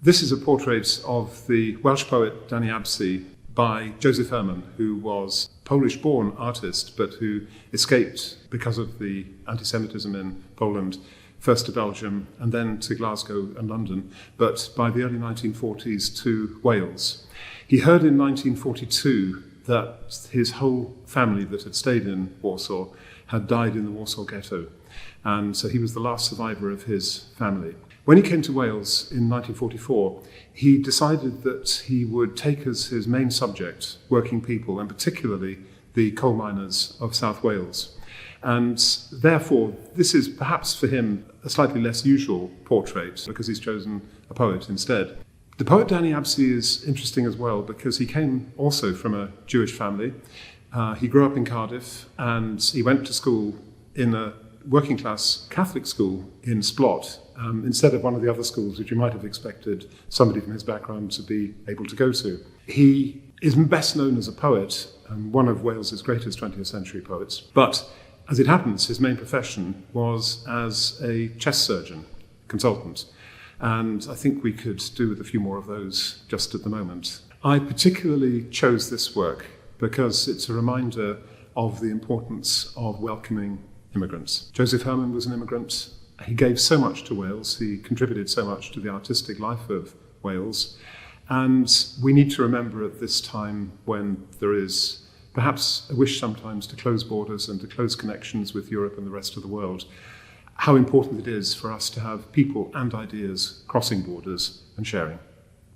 This is a portrait of the Welsh poet Dannie Abse by Josef Herman, who was a Polish-born artist but who escaped because of the anti-Semitism in Poland, first to Belgium and then to Glasgow and London, but by the early 1940s to Wales. He heard in 1942 that his whole family that had stayed in Warsaw had died in the Warsaw Ghetto, and so he was the last survivor of his family. When he came to Wales in 1944, he decided that he would take as his main subject working people, and particularly the coal miners of South Wales. And therefore, this is perhaps for him a slightly less usual portrait because he's chosen a poet instead. The poet Dannie Abse is interesting as well because he came also from a Jewish family. He grew up in Cardiff and he went to school in a working class Catholic school in Splot, instead of one of the other schools which you might have expected somebody from his background to be able to go to. He is best known as a poet, one of Wales's greatest 20th century poets, but as it happens, his main profession was as a chest surgeon, consultant. And I think we could do with a few more of those just at the moment. I particularly chose this work because it's a reminder of the importance of welcoming immigrants. Josef Herman was an immigrant. He gave so much to Wales. He contributed so much to the artistic life of Wales. And we need to remember at this time when there is perhaps a wish sometimes to close borders and to close connections with Europe and the rest of the world, how important it is for us to have people and ideas crossing borders and sharing.